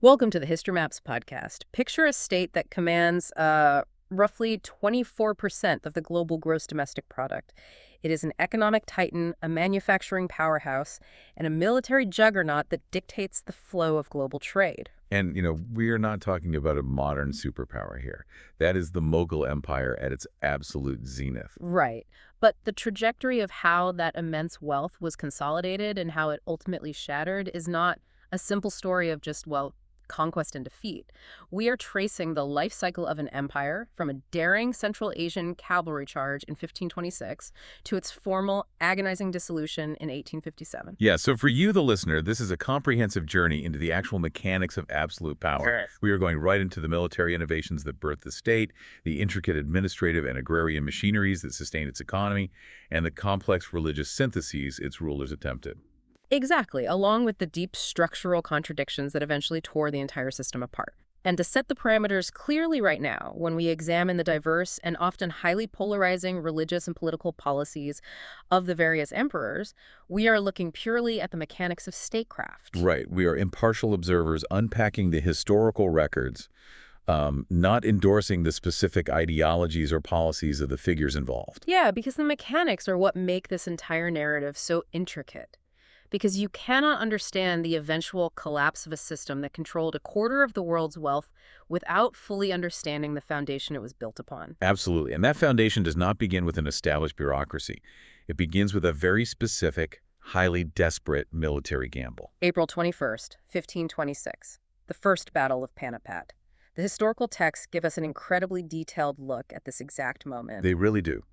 Welcome to the History Maps podcast. Picture a state that commands roughly 24% of the global gross domestic product. It is an economic titan, a manufacturing powerhouse, and a military juggernaut that dictates the flow of global trade. And, we are not talking about a modern superpower here. That is the Mughal Empire at its absolute zenith. Right. But the trajectory of how that immense wealth was consolidated and how it ultimately shattered is not a simple story of just, conquest and defeat. We are tracing the life cycle of an empire from a daring Central Asian cavalry charge in 1526 to its formal, agonizing dissolution in 1857. Yeah, so for you, the listener, this is a comprehensive journey into the actual mechanics of absolute power. Sure. We are going right into the military innovations that birthed the state, the intricate administrative and agrarian machineries that sustained its economy, and the complex religious syntheses its rulers attempted. Exactly, along with the deep structural contradictions that eventually tore the entire system apart. And to set the parameters clearly right now, when we examine the diverse and often highly polarizing religious and political policies of the various emperors, we are looking purely at the mechanics of statecraft. Right. We are impartial observers unpacking the historical records, not endorsing the specific ideologies or policies of the figures involved. Yeah, because the mechanics are what make this entire narrative so intricate. Because you cannot understand the eventual collapse of a system that controlled a quarter of the world's wealth without fully understanding the foundation it was built upon. Absolutely. And that foundation does not begin with an established bureaucracy. It begins with a very specific, highly desperate military gamble. April 21st, 1526, the First Battle of Panipat. The historical texts give us an incredibly detailed look at this exact moment. They really do.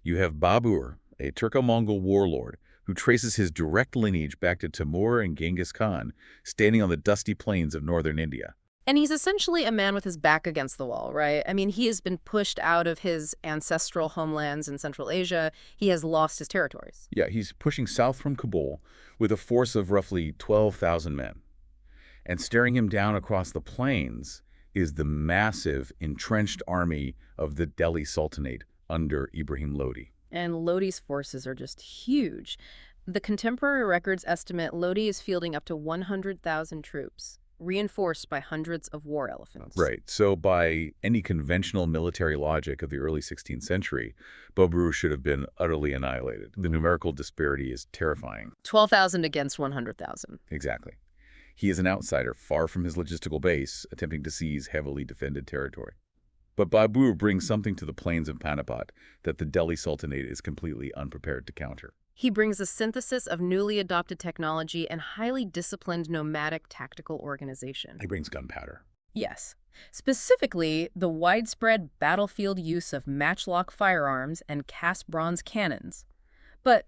You have Babur, a Turco-Mongol warlord, who traces his direct lineage back to Timur and Genghis Khan, standing on the dusty plains of northern India. And he's essentially a man with his back against the wall, right? I mean, he has been pushed out of his ancestral homelands in Central Asia. He has lost his territories. Yeah, he's pushing south from Kabul with a force of roughly 12,000 men. And staring him down across the plains is the massive, entrenched army of the Delhi Sultanate under Ibrahim Lodi. And Lodi's forces are just huge. The contemporary records estimate Lodi is fielding up to 100,000 troops, reinforced by hundreds of war elephants. Right. So by any conventional military logic of the early 16th century, Babur should have been utterly annihilated. The numerical disparity is terrifying. 12,000 against 100,000. Exactly. He is an outsider, far from his logistical base, attempting to seize heavily defended territory. But Babur brings something to the plains of Panipat that the Delhi Sultanate is completely unprepared to counter. He brings a synthesis of newly adopted technology and highly disciplined nomadic tactical organization. He brings gunpowder. Yes. Specifically, the widespread battlefield use of matchlock firearms and cast bronze cannons. But,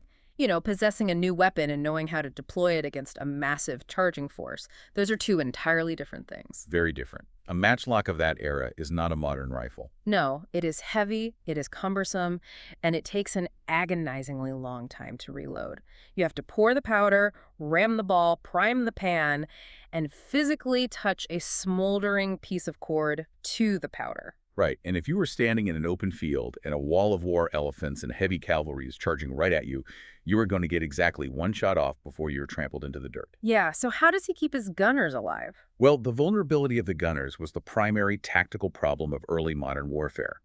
possessing a new weapon and knowing how to deploy it against a massive charging force, those are two entirely different things. Very different. A matchlock of that era is not a modern rifle. No, it is heavy, it is cumbersome, and it takes an agonizingly long time to reload. You have to pour the powder, ram the ball, prime the pan, and physically touch a smoldering piece of cord to the powder. Right, and if you were standing in an open field and a wall of war elephants and heavy cavalry is charging right at you, you were going to get exactly one shot off before you're trampled into the dirt. Yeah, so how does he keep his gunners alive? Well, the vulnerability of the gunners was the primary tactical problem of early modern warfare.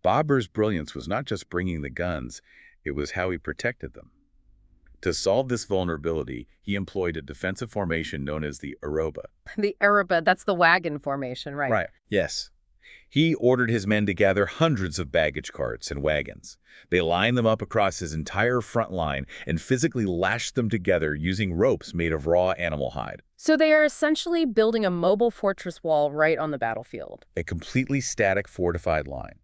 Babur's brilliance was not just bringing the guns, it was how he protected them. To solve this vulnerability, he employed a defensive formation known as the arroba. The arroba, that's the wagon formation, right? Right, yes. He ordered his men to gather hundreds of baggage carts and wagons. They lined them up across his entire front line and physically lashed them together using ropes made of raw animal hide. So they are essentially building a mobile fortress wall right on the battlefield. A completely static fortified line.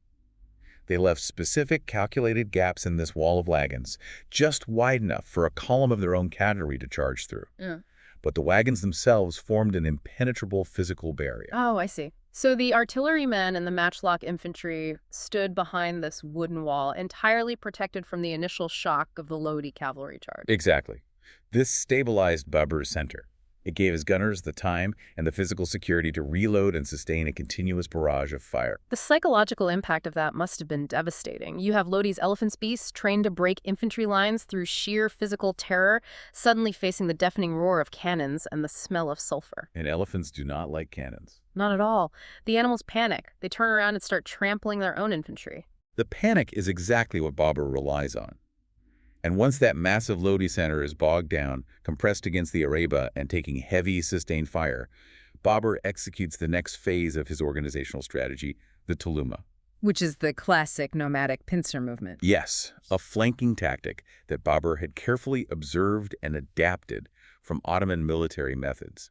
They left specific calculated gaps in this wall of wagons, just wide enough for a column of their own cavalry to charge through. Yeah. But the wagons themselves formed an impenetrable physical barrier. Oh, I see. So the artillerymen and the matchlock infantry stood behind this wooden wall, entirely protected from the initial shock of the Lodi cavalry charge. Exactly. This stabilized Babur's center. It gave his gunners the time and the physical security to reload and sustain a continuous barrage of fire. The psychological impact of that must have been devastating. You have Lodi's elephant's beasts trained to break infantry lines through sheer physical terror, suddenly facing the deafening roar of cannons and the smell of sulfur. And elephants do not like cannons. Not at all. The animals panic. They turn around and start trampling their own infantry. The panic is exactly what Babur relies on. And once that massive Lodi center is bogged down, compressed against the Araba and taking heavy, sustained fire, Babur executes the next phase of his organizational strategy, the Tuluma. Which is the classic nomadic pincer movement. Yes, a flanking tactic that Babur had carefully observed and adapted from Ottoman military methods.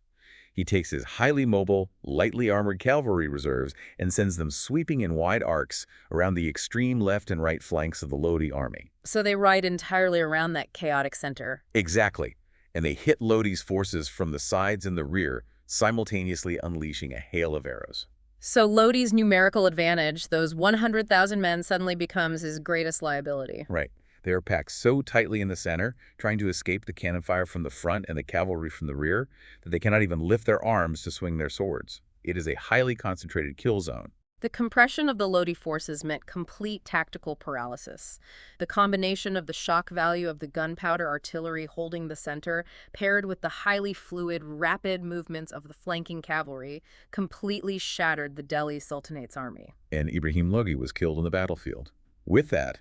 He takes his highly mobile, lightly armored cavalry reserves and sends them sweeping in wide arcs around the extreme left and right flanks of the Lodi army. So they ride entirely around that chaotic center. Exactly. And they hit Lodi's forces from the sides and the rear, simultaneously unleashing a hail of arrows. So Lodi's numerical advantage, those 100,000 men, suddenly becomes his greatest liability. Right. They are packed so tightly in the center, trying to escape the cannon fire from the front and the cavalry from the rear, that they cannot even lift their arms to swing their swords. It is a highly concentrated kill zone. The compression of the Lodi forces meant complete tactical paralysis. The combination of the shock value of the gunpowder artillery holding the center, paired with the highly fluid, rapid movements of the flanking cavalry, completely shattered the Delhi Sultanate's army. And Ibrahim Lodi was killed on the battlefield. With that,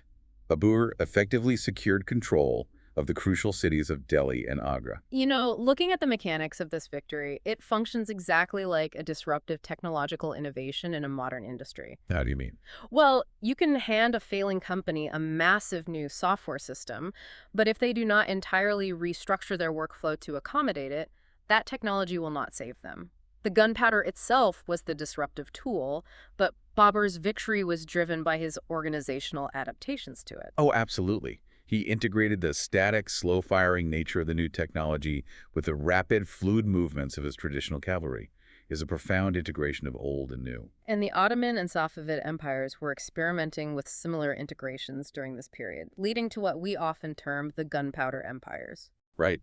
Babur effectively secured control of the crucial cities of Delhi and Agra. You know, looking at the mechanics of this victory, it functions exactly like a disruptive technological innovation in a modern industry. How do you mean? Well, you can hand a failing company a massive new software system, but if they do not entirely restructure their workflow to accommodate it, that technology will not save them. The gunpowder itself was the disruptive tool, but Babur's victory was driven by his organizational adaptations to it. Oh, absolutely. He integrated the static, slow-firing nature of the new technology with the rapid, fluid movements of his traditional cavalry. It is a profound integration of old and new. And the Ottoman and Safavid empires were experimenting with similar integrations during this period, leading to what we often term the gunpowder empires. Right.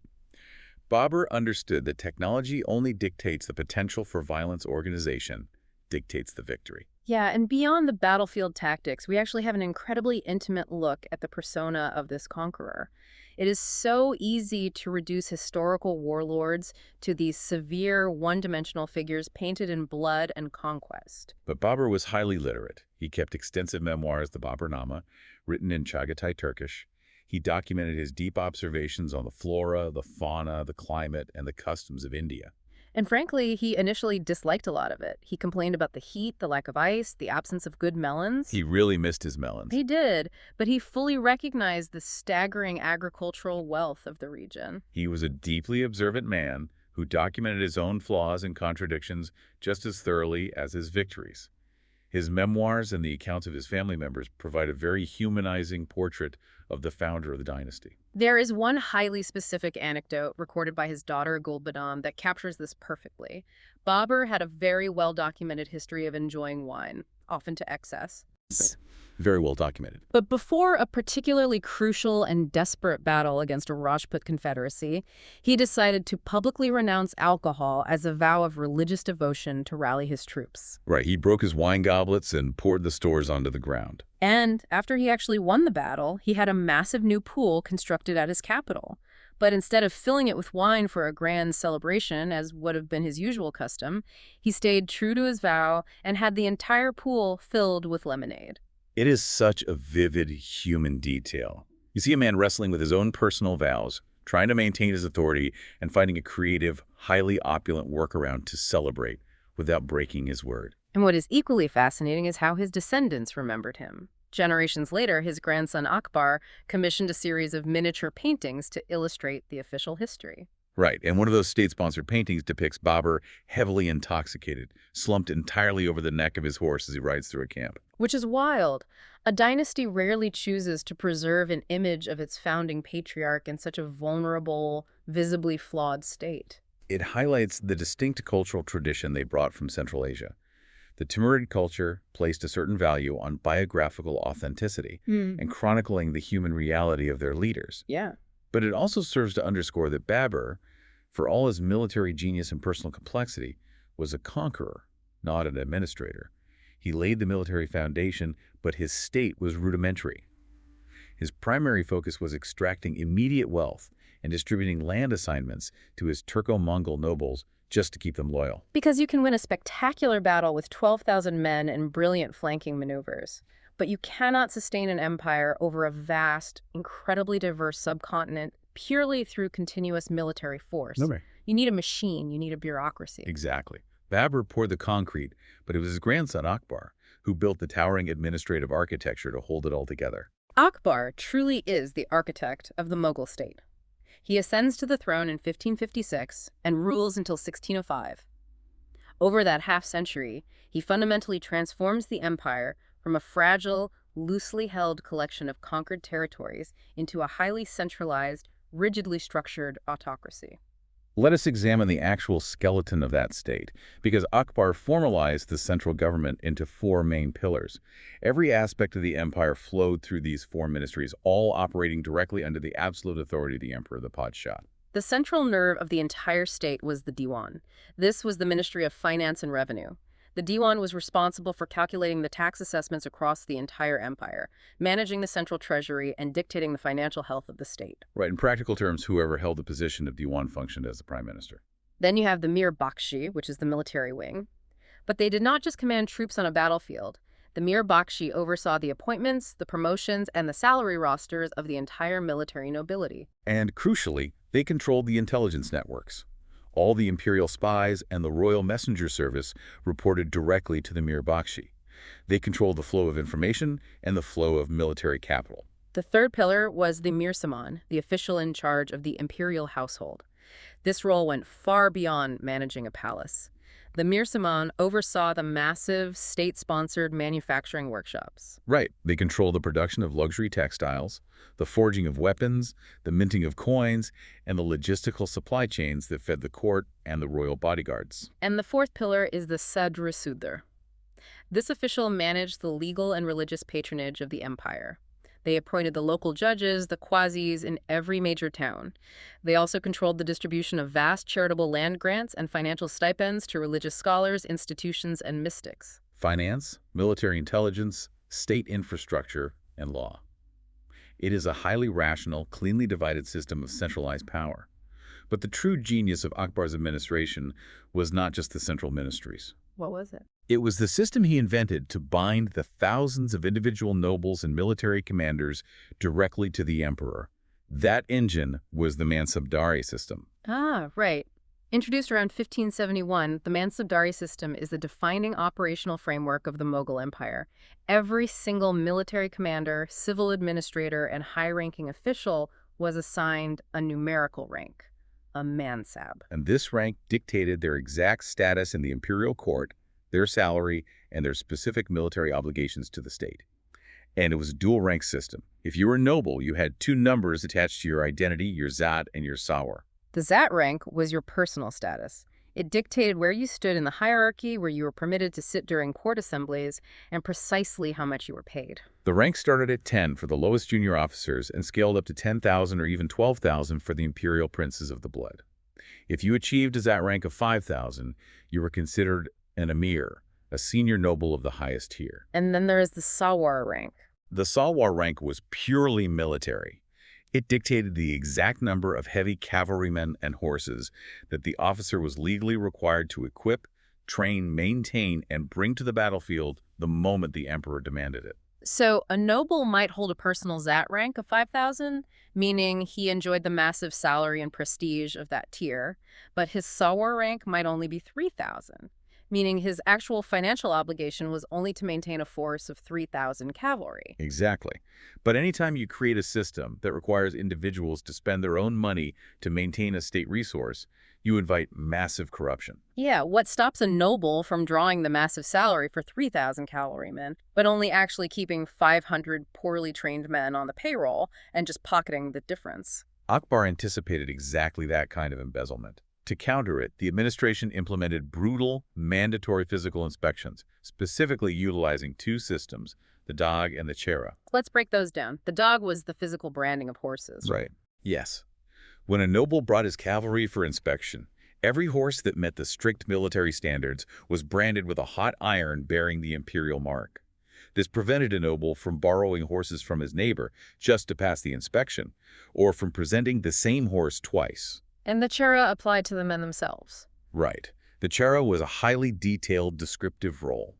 Babur understood that technology only dictates the potential for violence. Organization dictates the victory. Yeah, and beyond the battlefield tactics, we actually have an incredibly intimate look at the persona of this conqueror. It is so easy to reduce historical warlords to these severe, one-dimensional figures painted in blood and conquest. But Babur was highly literate. He kept extensive memoirs, the Baburnama, written in Chagatai Turkish. He documented his deep observations on the flora, the fauna, the climate, and the customs of India. And frankly, he initially disliked a lot of it. He complained about the heat, the lack of ice, the absence of good melons. He really missed his melons. He did, but he fully recognized the staggering agricultural wealth of the region. He was a deeply observant man who documented his own flaws and contradictions just as thoroughly as his victories. His memoirs and the accounts of his family members provide a very humanizing portrait of the founder of the dynasty. There is one highly specific anecdote recorded by his daughter Gulbadam that captures this perfectly. Babur had a very well-documented history of enjoying wine, often to excess. Very well documented. But before a particularly crucial and desperate battle against a Rajput confederacy, he decided to publicly renounce alcohol as a vow of religious devotion to rally his troops. Right, he broke his wine goblets and poured the stores onto the ground. And after he actually won the battle, he had a massive new pool constructed at his capital. But instead of filling it with wine for a grand celebration, as would have been his usual custom, he stayed true to his vow and had the entire pool filled with lemonade. It is such a vivid human detail. You see a man wrestling with his own personal vows, trying to maintain his authority, and finding a creative, highly opulent workaround to celebrate without breaking his word. And what is equally fascinating is how his descendants remembered him. Generations later, his grandson Akbar commissioned a series of miniature paintings to illustrate the official history. Right, and one of those state-sponsored paintings depicts Babur heavily intoxicated, slumped entirely over the neck of his horse as he rides through a camp. Which is wild. A dynasty rarely chooses to preserve an image of its founding patriarch in such a vulnerable, visibly flawed state. It highlights the distinct cultural tradition they brought from Central Asia. The Timurid culture placed a certain value on biographical authenticity and chronicling the human reality of their leaders. Yeah. But it also serves to underscore that Babur, For all his military genius and personal complexity, was a conqueror, not an administrator. He laid the military foundation, but his state was rudimentary. His primary focus was extracting immediate wealth and distributing land assignments to his Turco-Mongol nobles just to keep them loyal. Because you can win a spectacular battle with 12,000 men and brilliant flanking maneuvers, but you cannot sustain an empire over a vast, incredibly diverse subcontinent purely through continuous military force. No way. You need a machine, you need a bureaucracy. Exactly. Babur poured the concrete, but it was his grandson Akbar who built the towering administrative architecture to hold it all together. Akbar truly is the architect of the Mughal state. He ascends to the throne in 1556 and rules until 1605. Over that half-century, he fundamentally transforms the empire from a fragile, loosely held collection of conquered territories into a highly centralized, rigidly structured autocracy. Let us examine the actual skeleton of that state, because Akbar formalized the central government into four main pillars. Every aspect of the empire flowed through these four ministries, all operating directly under the absolute authority of the emperor, the Padshah. The central nerve of the entire state was the Diwan. This was the Ministry of Finance and Revenue. The Diwan was responsible for calculating the tax assessments across the entire empire, managing the central treasury, and dictating the financial health of the state. Right, in practical terms, whoever held the position of Diwan functioned as the prime minister. Then you have the Mir Bakshi, which is the military wing. But they did not just command troops on a battlefield. The Mir Bakshi oversaw the appointments, the promotions, and the salary rosters of the entire military nobility. And crucially, they controlled the intelligence networks. All the imperial spies and the royal messenger service reported directly to the Mir Bakshi. They controlled the flow of information and the flow of military capital. The third pillar was the Mir Saman, the official in charge of the imperial household. This role went far beyond managing a palace. The Mir Saman oversaw the massive, state-sponsored manufacturing workshops. Right. They controlled the production of luxury textiles, the forging of weapons, the minting of coins, and the logistical supply chains that fed the court and the royal bodyguards. And the fourth pillar is the Sadr Sudr. This official managed the legal and religious patronage of the empire. They appointed the local judges, the qazis, in every major town. They also controlled the distribution of vast charitable land grants and financial stipends to religious scholars, institutions, and mystics. Finance, military intelligence, state infrastructure, and law. It is a highly rational, cleanly divided system of centralized power. But the true genius of Akbar's administration was not just the central ministries. What was it? It was the system he invented to bind the thousands of individual nobles and military commanders directly to the emperor. That engine was the Mansabdari system. Ah, right. Introduced around 1571, the Mansabdari system is the defining operational framework of the Mughal Empire. Every single military commander, civil administrator, and high-ranking official was assigned a numerical rank, a mansab. And this rank dictated their exact status in the imperial court, their salary, and their specific military obligations to the state. And it was a dual-rank system. If you were noble, you had two numbers attached to your identity, your zat and your sawar. The Zat rank was your personal status. It dictated where you stood in the hierarchy, where you were permitted to sit during court assemblies, and precisely how much you were paid. The rank started at 10 for the lowest junior officers and scaled up to 10,000 or even 12,000 for the imperial princes of the blood. If you achieved a Zat rank of 5,000, you were considered an emir, a senior noble of the highest tier. And then there is the Sawar rank. The Sawar rank was purely military. It dictated the exact number of heavy cavalrymen and horses that the officer was legally required to equip, train, maintain, and bring to the battlefield the moment the emperor demanded it. So a noble might hold a personal Zat rank of 5,000, meaning he enjoyed the massive salary and prestige of that tier, but his Sawar rank might only be 3,000. Meaning his actual financial obligation was only to maintain a force of 3,000 cavalry. Exactly. But anytime you create a system that requires individuals to spend their own money to maintain a state resource, you invite massive corruption. Yeah, what stops a noble from drawing the massive salary for 3,000 cavalrymen, but only actually keeping 500 poorly trained men on the payroll and just pocketing the difference? Akbar anticipated exactly that kind of embezzlement. To counter it, the administration implemented brutal, mandatory physical inspections, specifically utilizing two systems, the dog and the chera. Let's break those down. The dog was the physical branding of horses. Right. Yes. When a noble brought his cavalry for inspection, every horse that met the strict military standards was branded with a hot iron bearing the imperial mark. This prevented a noble from borrowing horses from his neighbor just to pass the inspection, or from presenting the same horse twice. And the chera applied to the men themselves. Right. The chera was a highly detailed, descriptive role.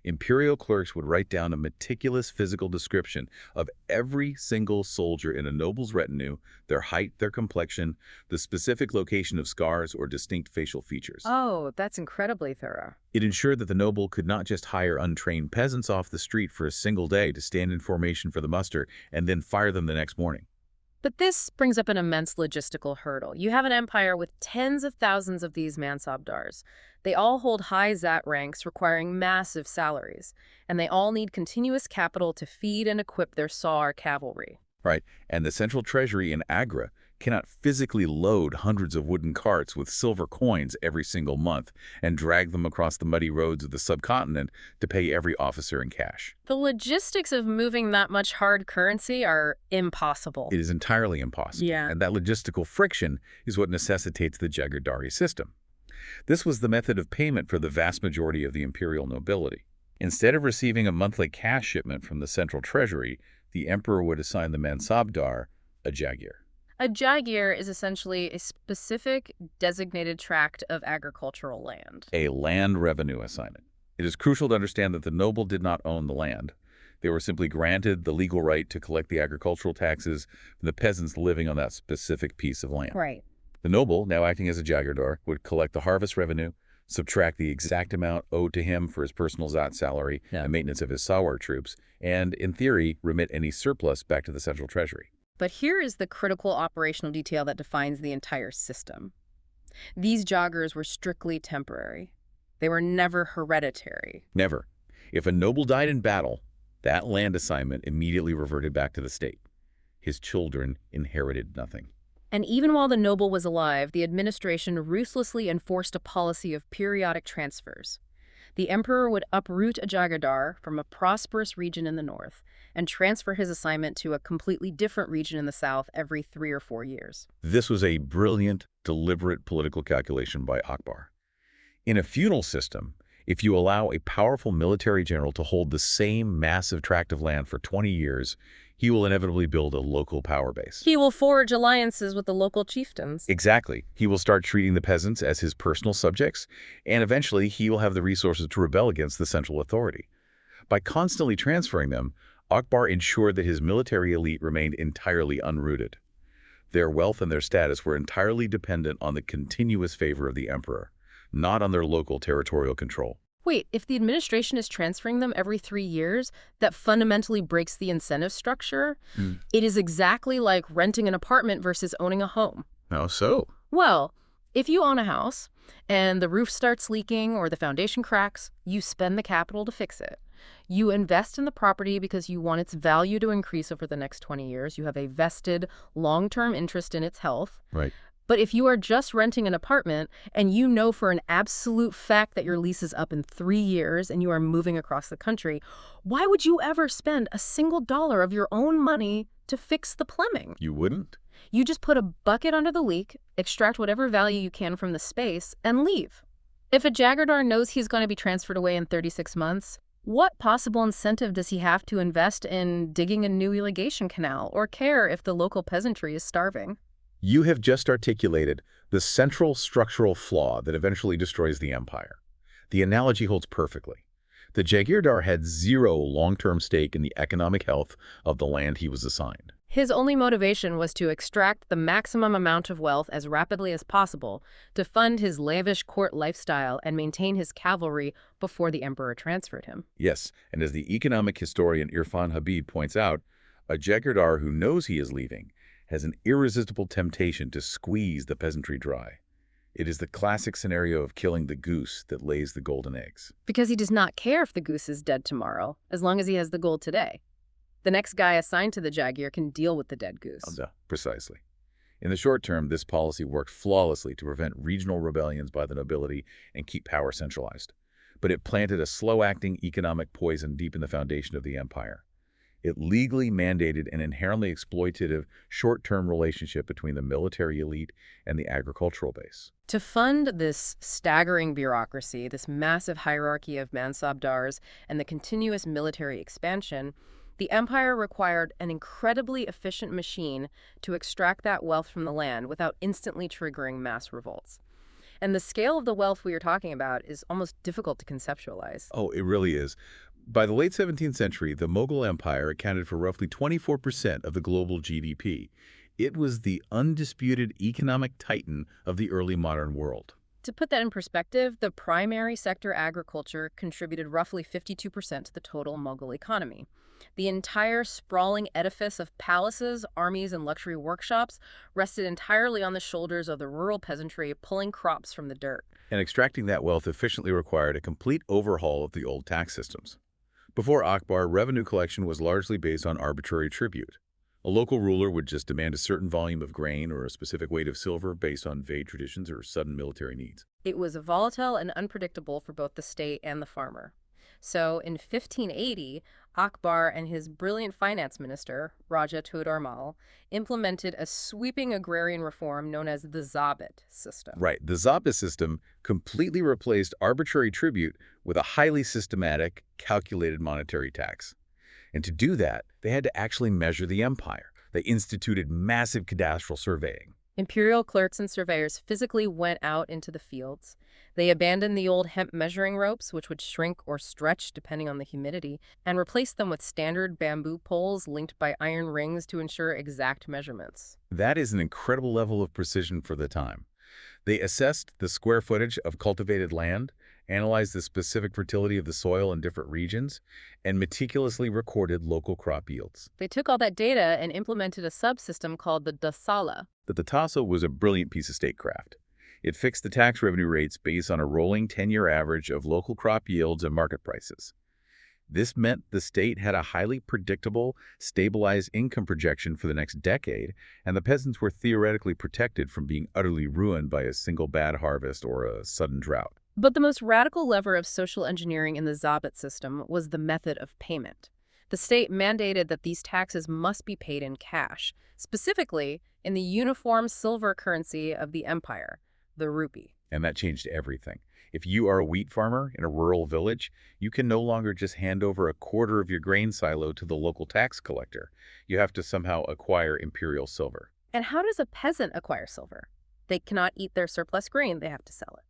Imperial clerks would write down a meticulous physical description of every single soldier in a noble's retinue, their height, their complexion, the specific location of scars or distinct facial features. Oh, that's incredibly thorough. It ensured that the noble could not just hire untrained peasants off the street for a single day to stand in formation for the muster and then fire them the next morning. But this brings up an immense logistical hurdle. You have an empire with tens of thousands of these mansabdars. They all hold high zat ranks requiring massive salaries, and they all need continuous capital to feed and equip their Saar cavalry. Right, and the central treasury in Agra cannot physically load hundreds of wooden carts with silver coins every single month and drag them across the muddy roads of the subcontinent to pay every officer in cash. The logistics of moving that much hard currency are impossible. It is entirely impossible, Yeah. and that logistical friction is what necessitates the Jagirdari system. This was the method of payment for the vast majority of the imperial nobility. Instead of receiving a monthly cash shipment from the central treasury, the emperor would assign the mansabdar a jagir. A jagir is essentially a specific designated tract of agricultural land. A land revenue assignment. It is crucial to understand that the noble did not own the land. They were simply granted the legal right to collect the agricultural taxes from the peasants living on that specific piece of land. Right. The noble, now acting as a jagirdar, would collect the harvest revenue, subtract the exact amount owed to him for his personal zat salary and maintenance of his sawar troops, and, in theory, remit any surplus back to the central treasury. But here is the critical operational detail that defines the entire system. These joggers were strictly temporary. They were never hereditary. Never. If a noble died in battle, that land assignment immediately reverted back to the state. His children inherited nothing. And even while the noble was alive, the administration ruthlessly enforced a policy of periodic transfers. The emperor would uproot a jagirdar from a prosperous region in the north and transfer his assignment to a completely different region in the south every 3 or 4 years. This was a brilliant, deliberate political calculation by Akbar. In a feudal system, if you allow a powerful military general to hold the same massive tract of land for 20 years, he will inevitably build a local power base. He will forge alliances with the local chieftains. Exactly. He will start treating the peasants as his personal subjects, and eventually he will have the resources to rebel against the central authority. By constantly transferring them, Akbar ensured that his military elite remained entirely unrooted. Their wealth and their status were entirely dependent on the continuous favor of the emperor, not on their local territorial control. Wait, if the administration is transferring them every 3 years, that fundamentally breaks the incentive structure? It is exactly like renting an apartment versus owning a home. How so? Well, if you own a house and the roof starts leaking or the foundation cracks, you spend the capital to fix it. You invest in the property because you want its value to increase over the next 20 years. You have a vested long-term interest in its health. Right. But if you are just renting an apartment and you know for an absolute fact that your lease is up in 3 years and you are moving across the country, why would you ever spend a single dollar of your own money to fix the plumbing? You wouldn't? You just put a bucket under the leak, extract whatever value you can from the space, and leave. If a jagirdar knows he's going to be transferred away in 36 months, what possible incentive does he have to invest in digging a new irrigation canal or care if the local peasantry is starving? You have just articulated the central structural flaw that eventually destroys the empire. The analogy holds perfectly. The jagirdar had zero long-term stake in the economic health of the land he was assigned. His only motivation was to extract the maximum amount of wealth as rapidly as possible to fund his lavish court lifestyle and maintain his cavalry before the emperor transferred him. Yes, and as the economic historian Irfan Habib points out, a jagirdar who knows he is leaving has an irresistible temptation to squeeze the peasantry dry. It is the classic scenario of killing the goose that lays the golden eggs. Because he does not care if the goose is dead tomorrow, as long as he has the gold today. The next guy assigned to the jagir can deal with the dead goose. Precisely. In the short term, this policy worked flawlessly to prevent regional rebellions by the nobility and keep power centralized. But it planted a slow-acting economic poison deep in the foundation of the empire. It legally mandated an inherently exploitative, short-term relationship between the military elite and the agricultural base. To fund this staggering bureaucracy, this massive hierarchy of mansabdars, and the continuous military expansion, the empire required an incredibly efficient machine to extract that wealth from the land without instantly triggering mass revolts. And the scale of the wealth we are talking about is almost difficult to conceptualize. Oh, it really is. By the late 17th century, the Mughal Empire accounted for roughly 24% of the global GDP. It was the undisputed economic titan of the early modern world. To put that in perspective, the primary sector agriculture contributed roughly 52% to the total Mughal economy. The entire sprawling edifice of palaces, armies, and luxury workshops rested entirely on the shoulders of the rural peasantry pulling crops from the dirt. And extracting that wealth efficiently required a complete overhaul of the old tax systems. Before Akbar, revenue collection was largely based on arbitrary tribute. A local ruler would just demand a certain volume of grain or a specific weight of silver based on vague traditions or sudden military needs. It was volatile and unpredictable for both the state and the farmer. So in 1580, Akbar and his brilliant finance minister, Raja Todormal, implemented a sweeping agrarian reform known as the Zabit system. Right, the Zabit system completely replaced arbitrary tribute with a highly systematic, calculated monetary tax. And to do that, they had to actually measure the empire. They instituted massive cadastral surveying. Imperial clerks and surveyors physically went out into the fields. They abandoned the old hemp measuring ropes, which would shrink or stretch depending on the humidity, and replaced them with standard bamboo poles linked by iron rings to ensure exact measurements. That is an incredible level of precision for the time. They assessed the square footage of cultivated land, analyzed the specific fertility of the soil in different regions, and meticulously recorded local crop yields. They took all that data and implemented a subsystem called the dasala. The Tatassa was a brilliant piece of statecraft. It fixed the tax revenue rates based on a rolling 10-year average of local crop yields and market prices. This meant the state had a highly predictable, stabilized income projection for the next decade, and the peasants were theoretically protected from being utterly ruined by a single bad harvest or a sudden drought. But the most radical lever of social engineering in the Zabit system was the method of payment. The state mandated that these taxes must be paid in cash, specifically in the uniform silver currency of the empire, the rupee. And that changed everything. If you are a wheat farmer in a rural village, you can no longer just hand over a quarter of your grain silo to the local tax collector. You have to somehow acquire imperial silver. And how does a peasant acquire silver? They cannot eat their surplus grain, they have to sell it.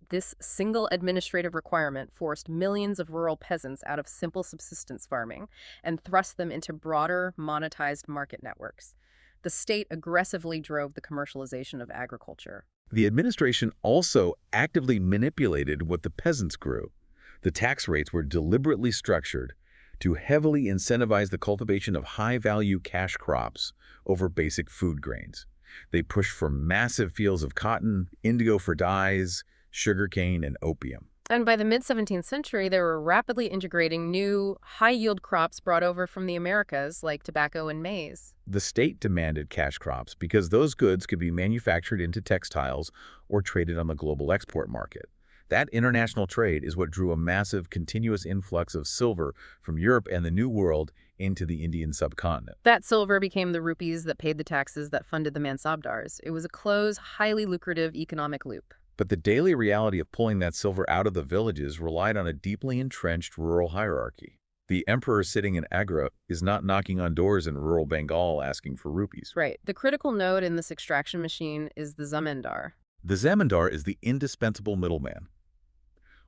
This single administrative requirement forced millions of rural peasants out of simple subsistence farming and thrust them into broader, monetized market networks. The state aggressively drove the commercialization of agriculture. The administration also actively manipulated what the peasants grew. The tax rates were deliberately structured to heavily incentivize the cultivation of high-value cash crops over basic food grains. They pushed for massive fields of cotton, indigo for dyes, sugarcane, and opium. And by the mid-17th century, they were rapidly integrating new, high-yield crops brought over from the Americas, like tobacco and maize. The state demanded cash crops because those goods could be manufactured into textiles or traded on the global export market. That international trade is what drew a massive, continuous influx of silver from Europe and the New World into the Indian subcontinent. That silver became the rupees that paid the taxes that funded the mansabdars. It was a closed, highly lucrative economic loop. But the daily reality of pulling that silver out of the villages relied on a deeply entrenched rural hierarchy. The emperor sitting in Agra is not knocking on doors in rural Bengal asking for rupees. Right. The critical node in this extraction machine is the zamindar. The zamindar is the indispensable middleman.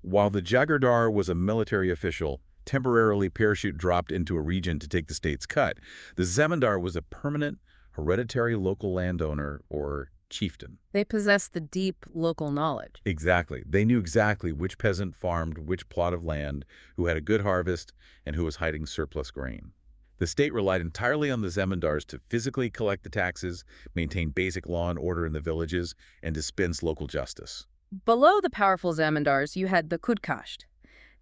While the jagirdar was a military official, temporarily parachute dropped into a region to take the state's cut, the zamindar was a permanent, hereditary local landowner or chieftain. They possessed the deep local knowledge. Exactly. They knew exactly which peasant farmed which plot of land, who had a good harvest, and who was hiding surplus grain. The state relied entirely on the zamindars to physically collect the taxes, maintain basic law and order in the villages, and dispense local justice. Below the powerful zamindars, you had the kudkasht.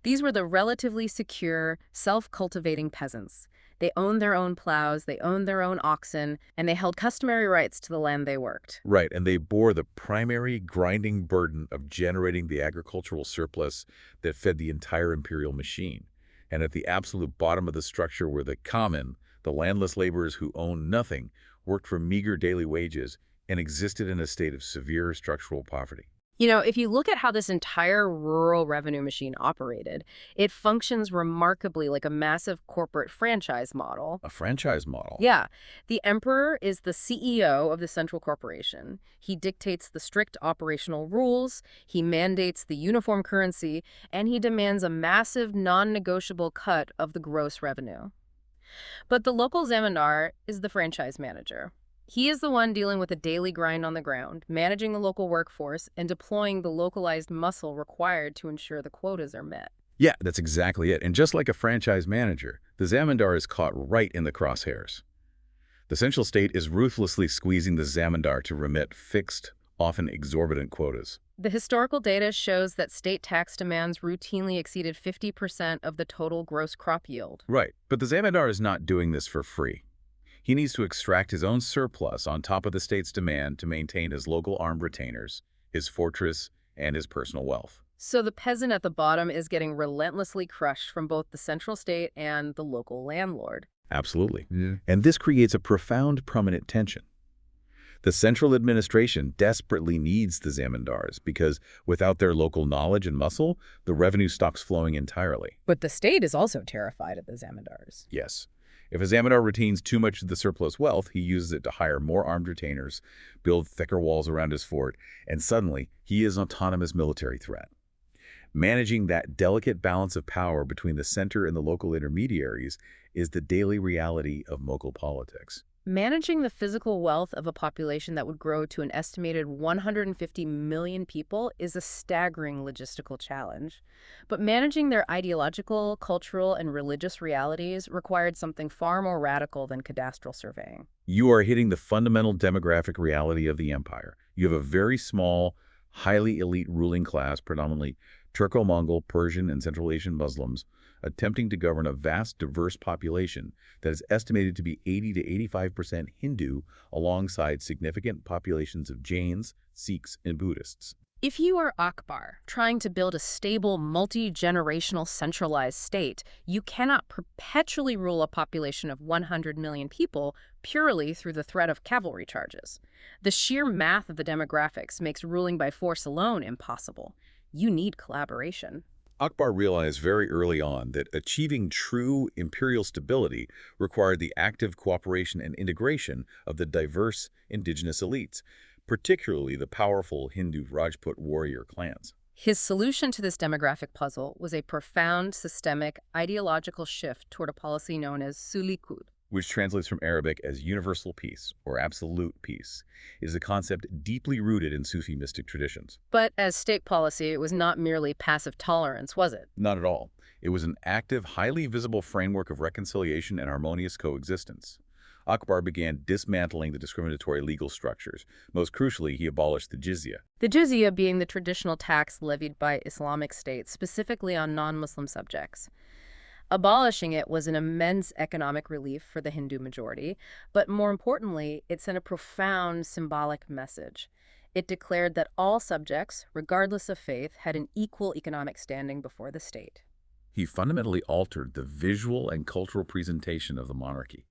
These were the relatively secure, self-cultivating peasants. They owned their own plows, they owned their own oxen, and they held customary rights to the land they worked. Right, and they bore the primary grinding burden of generating the agricultural surplus that fed the entire imperial machine. And at the absolute bottom of the structure were the common, the landless laborers who owned nothing, worked for meager daily wages, and existed in a state of severe structural poverty. If you look at how this entire rural revenue machine operated, it functions remarkably like a massive corporate franchise model. A franchise model. Yeah, the emperor is the CEO of the central corporation. He dictates the strict operational rules, he mandates the uniform currency, and he demands a massive non-negotiable cut of the gross revenue. But the local zamindar is the franchise manager. He is the one dealing with the daily grind on the ground, managing the local workforce, and deploying the localized muscle required to ensure the quotas are met. Yeah, that's exactly it. And just like a franchise manager, the zamindar is caught right in the crosshairs. The central state is ruthlessly squeezing the zamindar to remit fixed, often exorbitant quotas. The historical data shows that state tax demands routinely exceeded 50% of the total gross crop yield. Right, but the zamindar is not doing this for free. He needs to extract his own surplus on top of the state's demand to maintain his local armed retainers, his fortress, and his personal wealth. So the peasant at the bottom is getting relentlessly crushed from both the central state and the local landlord. Absolutely. Yeah. And this creates a profound permanent tension. The central administration desperately needs the zamindars because without their local knowledge and muscle, the revenue stops flowing entirely. But the state is also terrified of the zamindars. Yes. If a zamindar retains too much of the surplus wealth, he uses it to hire more armed retainers, build thicker walls around his fort, and suddenly he is an autonomous military threat. Managing that delicate balance of power between the center and the local intermediaries is the daily reality of Mughal politics. Managing the physical wealth of a population that would grow to an estimated 150 million people is a staggering logistical challenge. But managing their ideological, cultural, and religious realities required something far more radical than cadastral surveying. You are hitting the fundamental demographic reality of the empire. You have a very small, highly elite ruling class, predominantly Turco-Mongol, Persian, and Central Asian Muslims, attempting to govern a vast, diverse population that is estimated to be 80 to 85% Hindu, alongside significant populations of Jains, Sikhs, and Buddhists. If you are Akbar, trying to build a stable, multi-generational centralized state, you cannot perpetually rule a population of 100 million people purely through the threat of cavalry charges. The sheer math of the demographics makes ruling by force alone impossible. You need collaboration. Akbar realized very early on that achieving true imperial stability required the active cooperation and integration of the diverse indigenous elites, particularly the powerful Hindu Rajput warrior clans. His solution to this demographic puzzle was a profound, systemic, ideological shift toward a policy known as Sulikud. Which translates from Arabic as universal peace or absolute peace, is a concept deeply rooted in Sufi mystic traditions. But as state policy, it was not merely passive tolerance, was it? Not at all. It was an active, highly visible framework of reconciliation and harmonious coexistence. Akbar began dismantling the discriminatory legal structures. Most crucially, he abolished the jizya. The jizya being the traditional tax levied by Islamic states, specifically on non-Muslim subjects. Abolishing it was an immense economic relief for the Hindu majority, but more importantly, it sent a profound symbolic message. It declared that all subjects, regardless of faith, had an equal economic standing before the state. He fundamentally altered the visual and cultural presentation of the monarchy.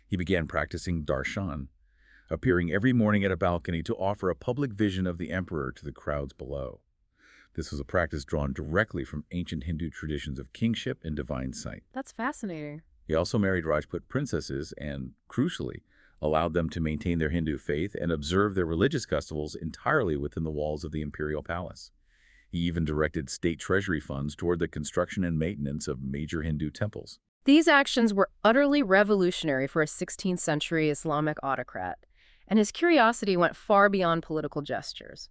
He began practicing darshan, appearing every morning at a balcony to offer a public vision of the emperor to the crowds below. This was a practice drawn directly from ancient Hindu traditions of kingship and divine sight. That's fascinating. He also married Rajput princesses and, crucially, allowed them to maintain their Hindu faith and observe their religious festivals entirely within the walls of the imperial palace. He even directed state treasury funds toward the construction and maintenance of major Hindu temples. These actions were utterly revolutionary for a 16th century Islamic autocrat, and his curiosity went far beyond political gestures.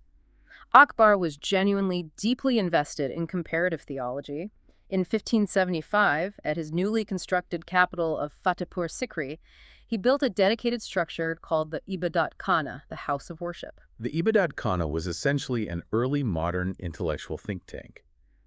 Akbar was genuinely deeply invested in comparative theology. In 1575, at his newly constructed capital of Fatehpur Sikri, he built a dedicated structure called the Ibadat Khana, the House of Worship. The Ibadat Khana was essentially an early modern intellectual think tank.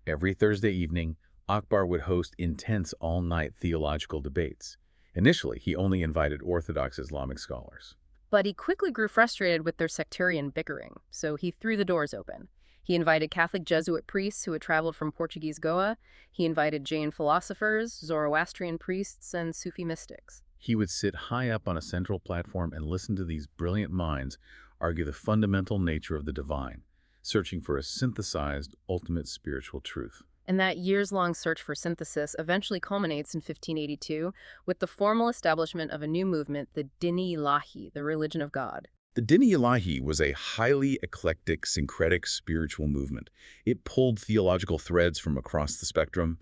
Every Thursday evening, Akbar would host intense all-night theological debates. Initially, he only invited Orthodox Islamic scholars. But he quickly grew frustrated with their sectarian bickering, so he threw the doors open. He invited Catholic Jesuit priests who had traveled from Portuguese Goa. He invited Jain philosophers, Zoroastrian priests, and Sufi mystics. He would sit high up on a central platform and listen to these brilliant minds argue the fundamental nature of the divine, searching for a synthesized, ultimate spiritual truth. And that years-long search for synthesis eventually culminates in 1582 with the formal establishment of a new movement, the Dini Ilahi, the religion of God. The Dini Ilahi was a highly eclectic, syncretic spiritual movement. It pulled theological threads from across the spectrum.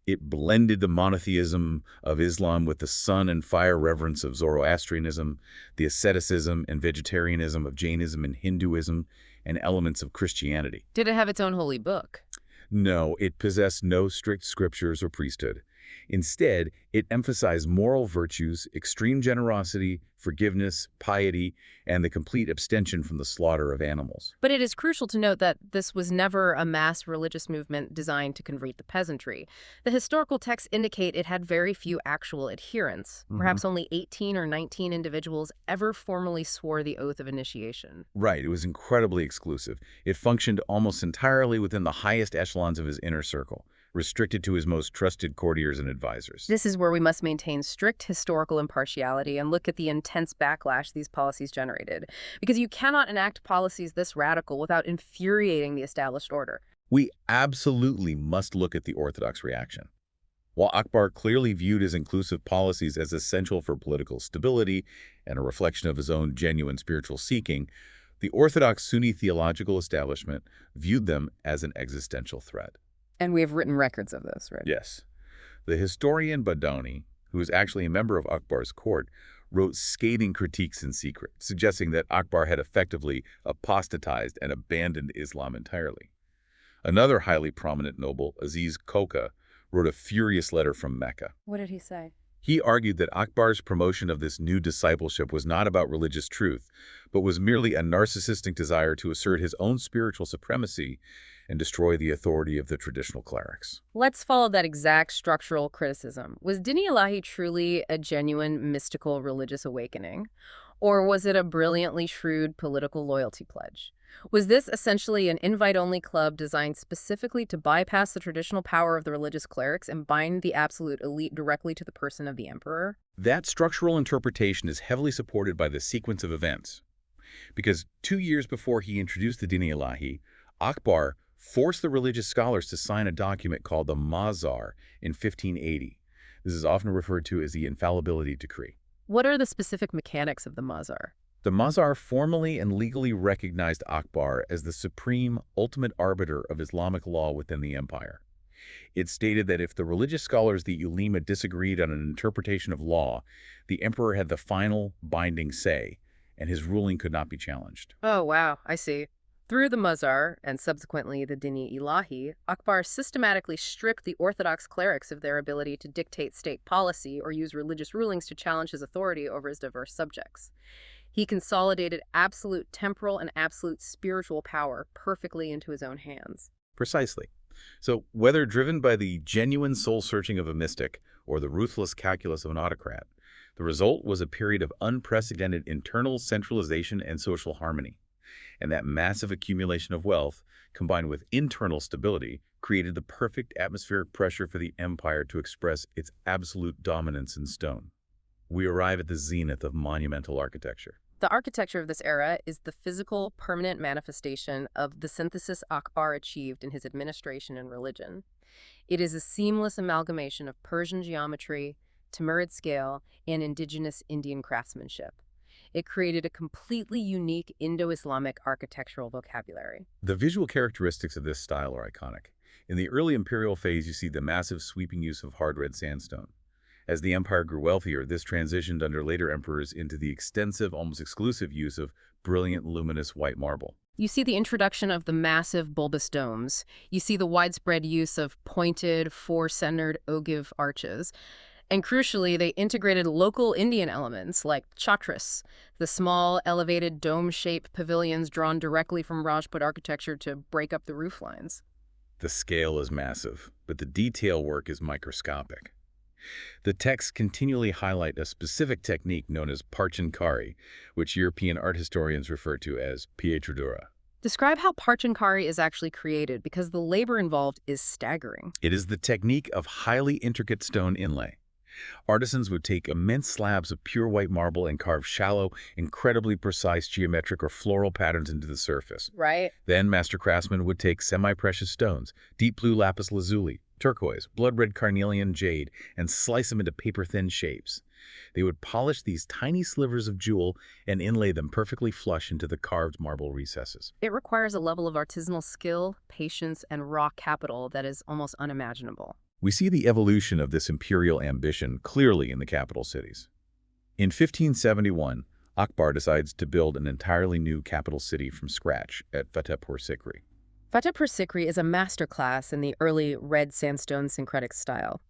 It blended the monotheism of Islam with the sun and fire reverence of Zoroastrianism, the asceticism and vegetarianism of Jainism and Hinduism, and elements of Christianity. Did it have its own holy book? No, it possessed no strict scriptures or priesthood. Instead, it emphasized moral virtues, extreme generosity, forgiveness, piety, and the complete abstention from the slaughter of animals. But it is crucial to note that this was never a mass religious movement designed to convert the peasantry. The historical texts indicate it had very few actual adherents. Perhaps only 18 or 19 individuals ever formally swore the oath of initiation. Right, it was incredibly exclusive. It functioned almost entirely within the highest echelons of his inner circle, restricted to his most trusted courtiers and advisors. This is where we must maintain strict historical impartiality and look at the intense backlash these policies generated. Because you cannot enact policies this radical without infuriating the established order. We absolutely must look at the Orthodox reaction. While Akbar clearly viewed his inclusive policies as essential for political stability and a reflection of his own genuine spiritual seeking, the Orthodox Sunni theological establishment viewed them as an existential threat. And we have written records of this, right? Yes. The historian Badoni, who was actually a member of Akbar's court, wrote scathing critiques in secret, suggesting that Akbar had effectively apostatized and abandoned Islam entirely. Another highly prominent noble, Aziz Koka, wrote a furious letter from Mecca. What did he say? He argued that Akbar's promotion of this new discipleship was not about religious truth, but was merely a narcissistic desire to assert his own spiritual supremacy and destroy the authority of the traditional clerics. Let's follow that exact structural criticism. Was Dini Ilahi truly a genuine mystical religious awakening? Or was it a brilliantly shrewd political loyalty pledge? Was this essentially an invite-only club designed specifically to bypass the traditional power of the religious clerics and bind the absolute elite directly to the person of the emperor? That structural interpretation is heavily supported by the sequence of events. Because 2 years before he introduced the Dini Ilahi, Akbar forced the religious scholars to sign a document called the Mazar in 1580. This is often referred to as the Infallibility Decree. What are the specific mechanics of the Mazar? The Mazar formally and legally recognized Akbar as the supreme, ultimate arbiter of Islamic law within the empire. It stated that if the religious scholars, the ulema, disagreed on an interpretation of law, the emperor had the final, binding say, and his ruling could not be challenged. Oh, wow, I see. Through the Mazar, and subsequently the Dini Ilahi, Akbar systematically stripped the Orthodox clerics of their ability to dictate state policy or use religious rulings to challenge his authority over his diverse subjects. He consolidated absolute temporal and absolute spiritual power perfectly into his own hands. Precisely. So, whether driven by the genuine soul-searching of a mystic or the ruthless calculus of an autocrat, the result was a period of unprecedented internal centralization and social harmony. And that massive accumulation of wealth, combined with internal stability, created the perfect atmospheric pressure for the empire to express its absolute dominance in stone. We arrive at the zenith of monumental architecture. The architecture of this era is the physical, permanent manifestation of the synthesis Akbar achieved in his administration and religion. It is a seamless amalgamation of Persian geometry, Timurid scale, and indigenous Indian craftsmanship. It created a completely unique Indo-Islamic architectural vocabulary. The visual characteristics of this style are iconic. In the early imperial phase, you see the massive sweeping use of hard red sandstone. As the empire grew wealthier, this transitioned under later emperors into the extensive, almost exclusive use of brilliant, luminous white marble. You see the introduction of the massive bulbous domes. You see the widespread use of pointed, four-centered ogive arches. And crucially, they integrated local Indian elements like chhatras, the small, elevated, dome-shaped pavilions drawn directly from Rajput architecture to break up the roof lines. The scale is massive, but the detail work is microscopic. The texts continually highlight a specific technique known as parchinkari, which European art historians refer to as pietradura. Describe how Parchankari is actually created because the labor involved is staggering. It is the technique of highly intricate stone inlay. Artisans would take immense slabs of pure white marble and carve shallow, incredibly precise geometric or floral patterns into the surface. Right. Then master craftsmen would take semi-precious stones, deep blue lapis lazuli, turquoise, blood-red carnelian jade, and slice them into paper-thin shapes. They would polish these tiny slivers of jewel and inlay them perfectly flush into the carved marble recesses. It requires a level of artisanal skill, patience, and raw capital that is almost unimaginable. We see the evolution of this imperial ambition clearly in the capital cities. In 1571, Akbar decides to build an entirely new capital city from scratch at Fatehpur Sikri. Fatehpur Sikri is a masterclass in the early red sandstone syncretic style.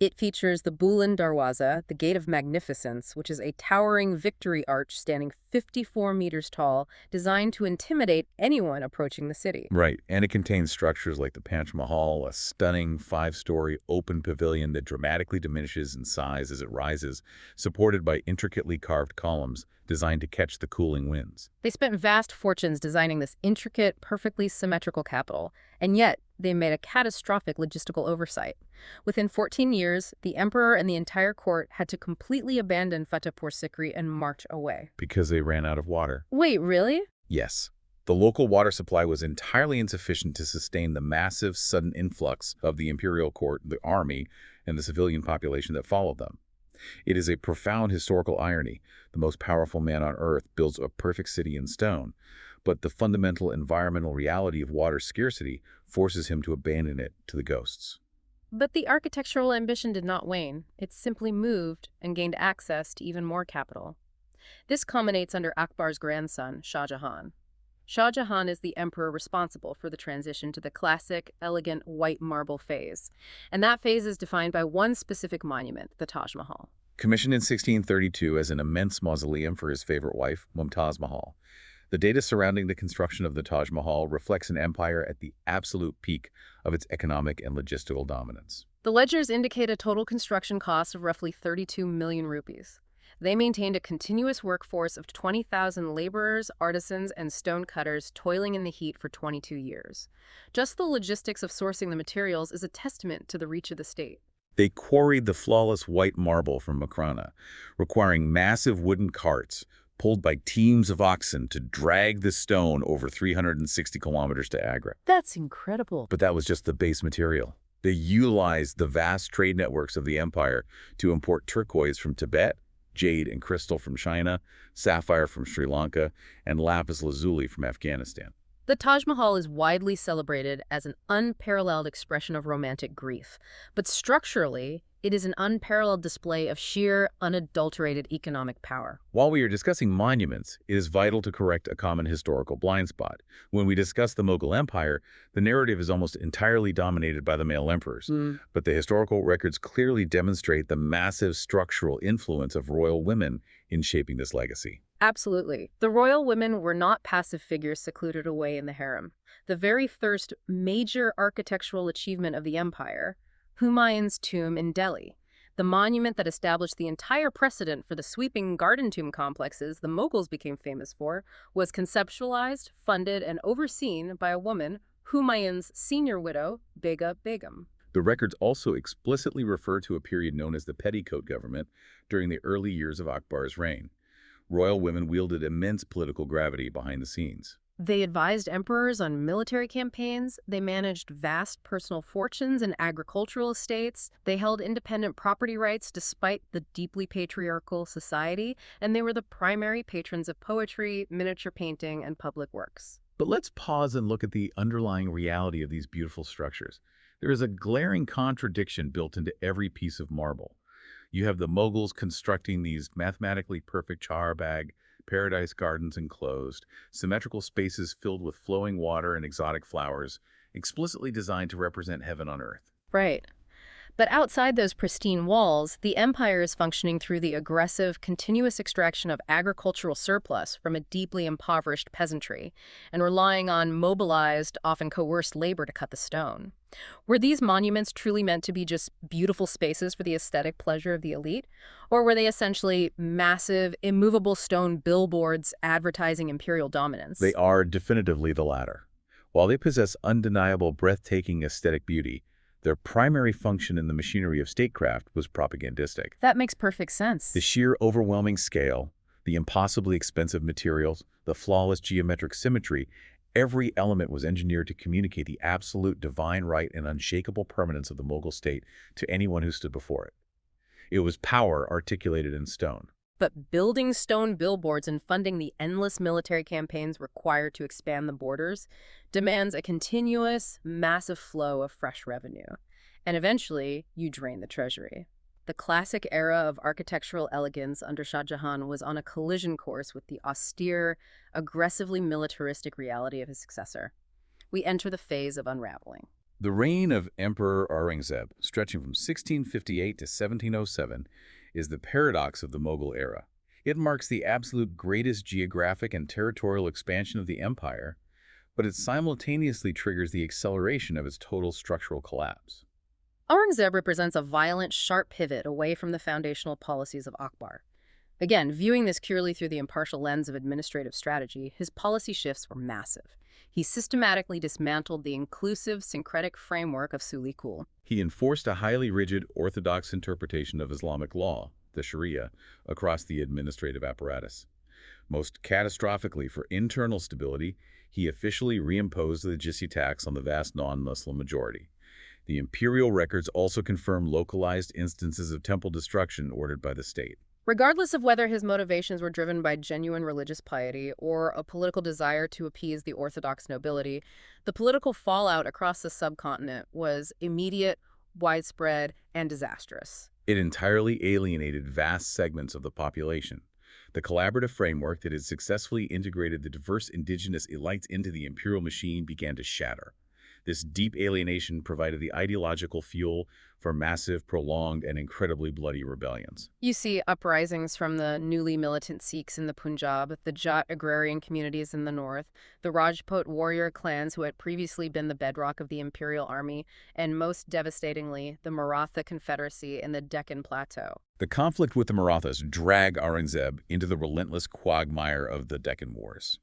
It features the Buland Darwaza, the Gate of Magnificence, which is a towering victory arch standing 54 meters tall, designed to intimidate anyone approaching the city. Right, and it contains structures like the Panch Mahal, a stunning five-story open pavilion that dramatically diminishes in size as it rises, supported by intricately carved columns designed to catch the cooling winds. They spent vast fortunes designing this intricate, perfectly symmetrical capital, and yet they made a catastrophic logistical oversight. Within 14 years, the emperor and the entire court had to completely abandon Fatehpur Sikri and march away. Because they ran out of water. Wait, really? Yes. The local water supply was entirely insufficient to sustain the massive, sudden influx of the imperial court, the army, and the civilian population that followed them. It is a profound historical irony. The most powerful man on earth builds a perfect city in stone, but the fundamental environmental reality of water scarcity forces him to abandon it to the ghosts. But the architectural ambition did not wane. It simply moved and gained access to even more capital. This culminates under Akbar's grandson, Shah Jahan. Shah Jahan is the emperor responsible for the transition to the classic, elegant white marble phase. And that phase is defined by one specific monument, the Taj Mahal. Commissioned in 1632 as an immense mausoleum for his favorite wife, Mumtaz Mahal, the data surrounding the construction of the Taj Mahal reflects an empire at the absolute peak of its economic and logistical dominance. The ledgers indicate a total construction cost of roughly 32 million rupees. They maintained a continuous workforce of 20,000 laborers, artisans, and stone cutters toiling in the heat for 22 years. Just the logistics of sourcing the materials is a testament to the reach of the state. They quarried the flawless white marble from Makrana, requiring massive wooden carts pulled by teams of oxen to drag the stone over 360 kilometers to Agra. That's incredible. But that was just the base material. They utilized the vast trade networks of the empire to import turquoise from Tibet, jade and crystal from China, sapphire from Sri Lanka, and lapis lazuli from Afghanistan. The Taj Mahal is widely celebrated as an unparalleled expression of romantic grief, but structurally, it is an unparalleled display of sheer, unadulterated economic power. While we are discussing monuments, it is vital to correct a common historical blind spot. When we discuss the Mughal Empire, the narrative is almost entirely dominated by the male emperors, but the historical records clearly demonstrate the massive structural influence of royal women in shaping this legacy. Absolutely. The royal women were not passive figures secluded away in the harem. The very first major architectural achievement of the empire, Humayun's tomb in Delhi, the monument that established the entire precedent for the sweeping garden tomb complexes the Mughals became famous for, was conceptualized, funded, and overseen by a woman, Humayun's senior widow, Bega Begum. The records also explicitly refer to a period known as the Petticoat government during the early years of Akbar's reign. Royal women wielded immense political gravity behind the scenes. They advised emperors on military campaigns, they managed vast personal fortunes and agricultural estates, they held independent property rights despite the deeply patriarchal society, and they were the primary patrons of poetry, miniature painting, and public works. But let's pause and look at the underlying reality of these beautiful structures. There is a glaring contradiction built into every piece of marble. You have the Mughals constructing these mathematically perfect chaharbag, paradise gardens enclosed, symmetrical spaces filled with flowing water and exotic flowers, explicitly designed to represent heaven on earth. Right. But outside those pristine walls, the empire is functioning through the aggressive, continuous extraction of agricultural surplus from a deeply impoverished peasantry, and relying on mobilized, often coerced labor to cut the stone. Were these monuments truly meant to be just beautiful spaces for the aesthetic pleasure of the elite? Or were they essentially massive, immovable stone billboards advertising imperial They dominance? are definitively the latter. While they possess undeniable, breathtaking aesthetic beauty, their primary function in the machinery of statecraft was propagandistic. That makes perfect The sense. sheer overwhelming scale, the impossibly expensive materials, the flawless geometric symmetry, every element was engineered to communicate the absolute divine right and unshakable permanence of the Mughal state to anyone who stood before it. It was power articulated in stone. But building stone billboards and funding the endless military campaigns required to expand the borders demands a continuous, massive flow of fresh revenue. And eventually, you drain the treasury. The classic era of architectural elegance under Shah Jahan was on a collision course with the austere, aggressively militaristic reality of his successor. We enter the phase of unraveling. The reign of Emperor Aurangzeb, stretching from 1658 to 1707, is the paradox of the Mughal era. It marks the absolute greatest geographic and territorial expansion of the empire, but it simultaneously triggers the acceleration of its total structural collapse. Aurangzeb represents a violent, sharp pivot away from the foundational policies of Akbar. Again, viewing this purely through the impartial lens of administrative strategy, his policy shifts were massive. He systematically dismantled the inclusive, syncretic framework of Sulikul. He enforced a highly rigid, orthodox interpretation of Islamic law, the Sharia, across the administrative apparatus. Most catastrophically for internal stability, he officially reimposed the jizya tax on the vast non-Muslim majority. The imperial records also confirm localized instances of temple destruction ordered by the state. Regardless of whether his motivations were driven by genuine religious piety or a political desire to appease the Orthodox nobility, the political fallout across the subcontinent was immediate, widespread, and disastrous. It entirely alienated vast segments of the population. The collaborative framework that had successfully integrated the diverse indigenous elites into the imperial machine began to shatter. This deep alienation provided the ideological fuel for massive, prolonged, and incredibly bloody rebellions. You see uprisings from the newly militant Sikhs in the Punjab, the Jat agrarian communities in the north, the Rajput warrior clans who had previously been the bedrock of the imperial army, and most devastatingly, the Maratha Confederacy in the Deccan Plateau. The conflict with the Marathas dragged Aurangzeb into the relentless quagmire of the Deccan Wars.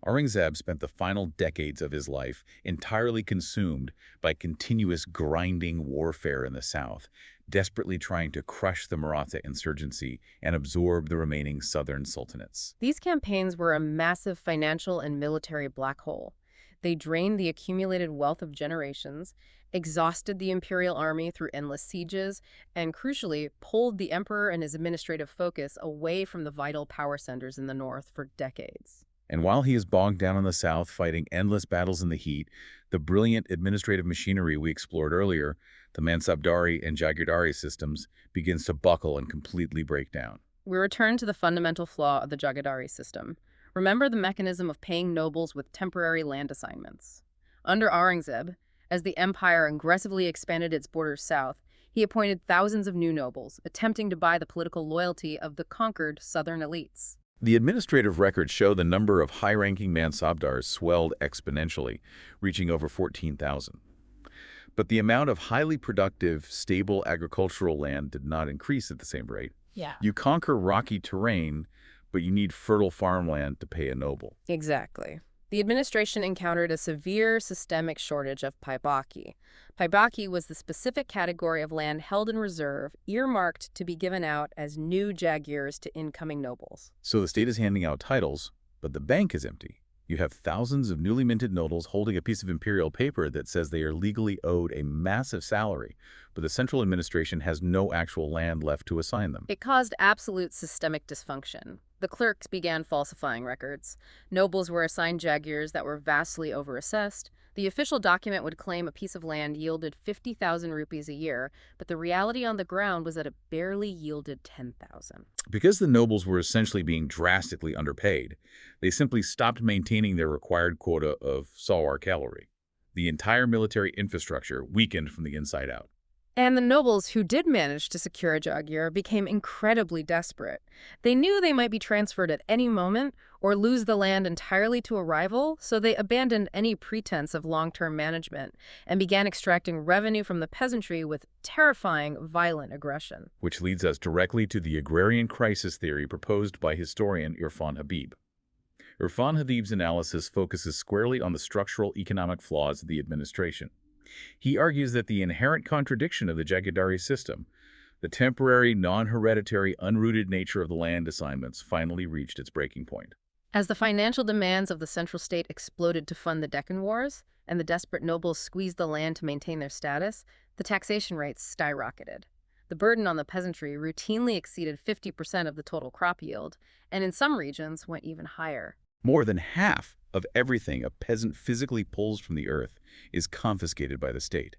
Aurangzeb spent the final decades of his life entirely consumed by continuous grinding warfare in the south, desperately trying to crush the Maratha insurgency and absorb the remaining southern sultanates. These campaigns were a massive financial and military black hole. They drained the accumulated wealth of generations, exhausted the imperial army through endless sieges, and crucially, pulled the emperor and his administrative focus away from the vital power centers in the north for decades. And while he is bogged down in the south fighting endless battles in the heat, the brilliant administrative machinery we explored earlier, the Mansabdari and Jagirdari systems, begins to buckle and completely break down. We return to the fundamental flaw of the Jagadari system. Remember the mechanism of paying nobles with temporary land assignments. Under Aurangzeb, as the empire aggressively expanded its borders south, he appointed thousands of new nobles, attempting to buy the political loyalty of the conquered southern elites. The administrative records show the number of high-ranking Mansabdars swelled exponentially, reaching over 14,000. But the amount of highly productive, stable agricultural land did not increase at the same rate. Yeah. You conquer rocky terrain, but you need fertile farmland to pay a noble. Exactly. The administration encountered a severe systemic shortage of paibaki. Paibaki was the specific category of land held in reserve, earmarked to be given out as new jagirs to incoming nobles. So the state is handing out titles, but the bank is empty. You have thousands of newly minted nobles holding a piece of imperial paper that says they are legally owed a massive salary, but the central administration has no actual land left to assign them. It caused absolute systemic dysfunction. The clerks began falsifying records. Nobles were assigned jagirs that were vastly overassessed. The official document would claim a piece of land yielded 50,000 rupees a year, but the reality on the ground was that it barely yielded 10,000. Because the nobles were essentially being drastically underpaid, they simply stopped maintaining their required quota of sawar cavalry. The entire military infrastructure weakened from the inside out. And the nobles who did manage to secure a Jagier became incredibly desperate. They knew they might be transferred at any moment or lose the land entirely to a rival, so they abandoned any pretense of long-term management and began extracting revenue from the peasantry with terrifying, violent aggression. Which leads us directly to the agrarian crisis theory proposed by historian Irfan Habib. Irfan Habib's analysis focuses squarely on the structural economic flaws of the administration. He argues that the inherent contradiction of the Jagadari system, the temporary, non-hereditary, unrooted nature of the land assignments, finally reached its breaking point. As the financial demands of the central state exploded to fund the Deccan Wars, and the desperate nobles squeezed the land to maintain their status, the taxation rates skyrocketed. The burden on the peasantry routinely exceeded 50% of the total crop yield, and in some regions went even higher. More than half of everything a peasant physically pulls from the earth is confiscated by the state.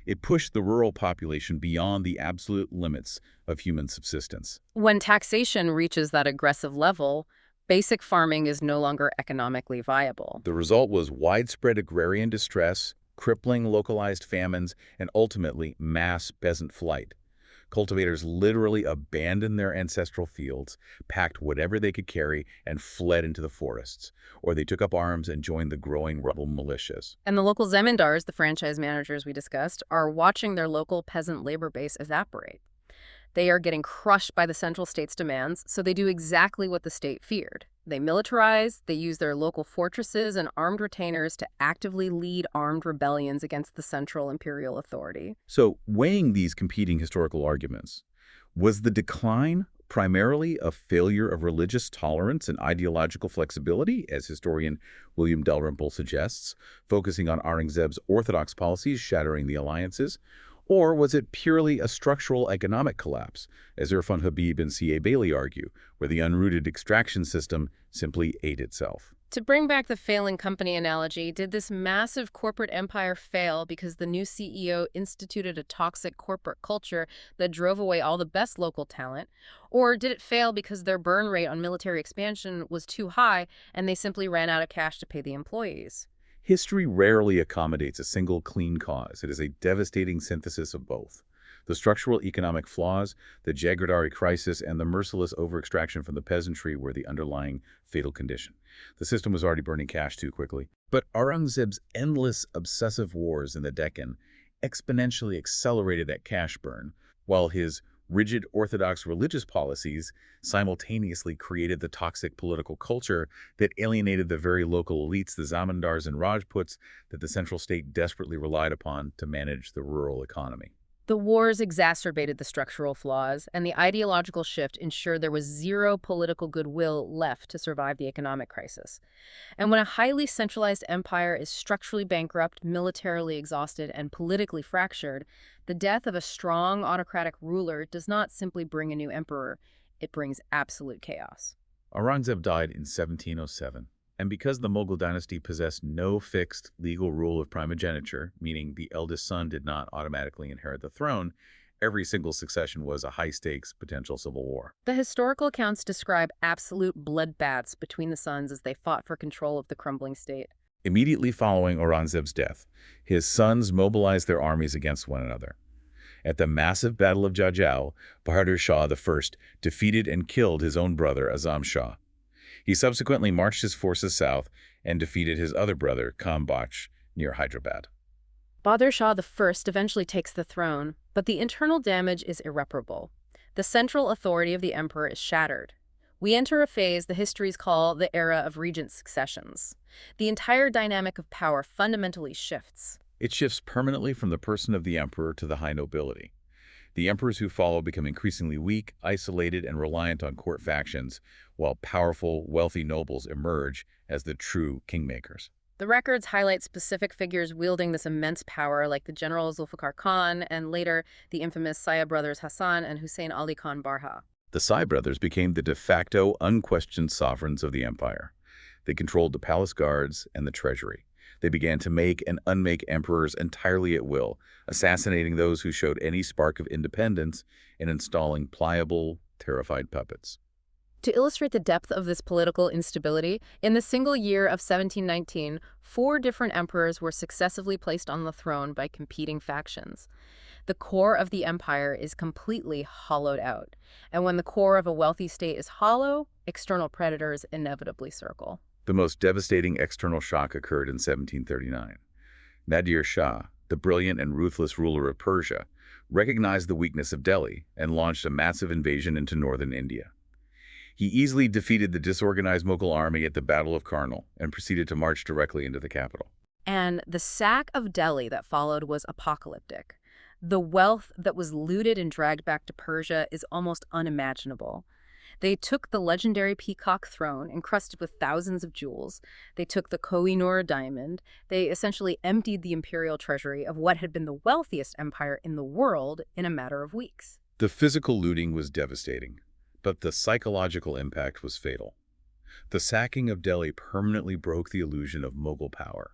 It pushed the rural population beyond the absolute limits of human subsistence. When taxation reaches that aggressive level, basic farming is no longer economically viable. The result was widespread agrarian distress, crippling localized famines, and ultimately mass peasant flight. Cultivators literally abandoned their ancestral fields, packed whatever they could carry, and fled into the forests. Or they took up arms and joined the growing rebel militias. And the local zemindars, the franchise managers we discussed, are watching their local peasant labor base evaporate. They are getting crushed by the central state's demands, so they do exactly what the state feared. They militarize, they use their local fortresses and armed retainers to actively lead armed rebellions against the central imperial authority. So, weighing these competing historical arguments, was the decline primarily a failure of religious tolerance and ideological flexibility, as historian William Dalrymple suggests, focusing on Aurangzeb's orthodox policies shattering the alliances? Or was it purely a structural economic collapse, as Irfan Habib and C.A. Bailey argue, where the unrooted extraction system simply ate itself? To bring back the failing company analogy, did this massive corporate empire fail because the new CEO instituted a toxic corporate culture that drove away all the best local talent? Or did it fail because their burn rate on military expansion was too high and they simply ran out of cash to pay the employees? History rarely accommodates a single clean cause. It is a devastating synthesis of both. The structural economic flaws, the Jagirdari crisis, and the merciless overextraction from the peasantry were the underlying fatal condition. The system was already burning cash too quickly. But Aurangzeb's endless obsessive wars in the Deccan exponentially accelerated that cash burn, while his rigid orthodox religious policies simultaneously created the toxic political culture that alienated the very local elites, the zamindars and Rajputs, that the central state desperately relied upon to manage the rural economy. The wars exacerbated the structural flaws, and the ideological shift ensured there was zero political goodwill left to survive the economic crisis. And when a highly centralized empire is structurally bankrupt, militarily exhausted, and politically fractured, the death of a strong autocratic ruler does not simply bring a new emperor, it brings absolute chaos. Aurangzeb died in 1707. And because the Mughal dynasty possessed no fixed legal rule of primogeniture, meaning the eldest son did not automatically inherit the throne, every single succession was a high-stakes potential civil war. The historical accounts describe absolute bloodbaths between the sons as they fought for control of the crumbling state. Immediately following Aurangzeb's death, his sons mobilized their armies against one another. At the massive Battle of Jajau, Bahadur Shah I defeated and killed his own brother Azam Shah. He subsequently marched his forces south and defeated his other brother, Kambach, near Hyderabad. Bahadur Shah I eventually takes the throne, but the internal damage is irreparable. The central authority of the emperor is shattered. We enter a phase the histories call the era of regent successions. The entire dynamic of power fundamentally shifts. It shifts permanently from the person of the emperor to the high nobility. The emperors who follow become increasingly weak, isolated, and reliant on court factions, while powerful, wealthy nobles emerge as the true kingmakers. The records highlight specific figures wielding this immense power, like the general Zulfikar Khan and later the infamous Saya brothers Hassan and Hussein Ali Khan Barha. The Sai brothers became the de facto, unquestioned sovereigns of the empire. They controlled the palace guards and the treasury. They began to make and unmake emperors entirely at will, assassinating those who showed any spark of independence and installing pliable, terrified puppets. To illustrate the depth of this political instability, in the single year of 1719, four different emperors were successively placed on the throne by competing factions. The core of the empire is completely hollowed out, and when the core of a wealthy state is hollow, external predators inevitably circle. The most devastating external shock occurred in 1739. Nadir Shah, the brilliant and ruthless ruler of Persia, recognized the weakness of Delhi and launched a massive invasion into northern India. He easily defeated the disorganized Mughal army at the Battle of Karnal and proceeded to march directly into the capital. And the sack of Delhi that followed was apocalyptic. The wealth that was looted and dragged back to Persia is almost unimaginable. They took the legendary peacock throne encrusted with thousands of jewels. They took the Koh-i-Noor diamond. They essentially emptied the imperial treasury of what had been the wealthiest empire in the world in a matter of weeks. The physical looting was devastating, but the psychological impact was fatal. The sacking of Delhi permanently broke the illusion of Mughal power.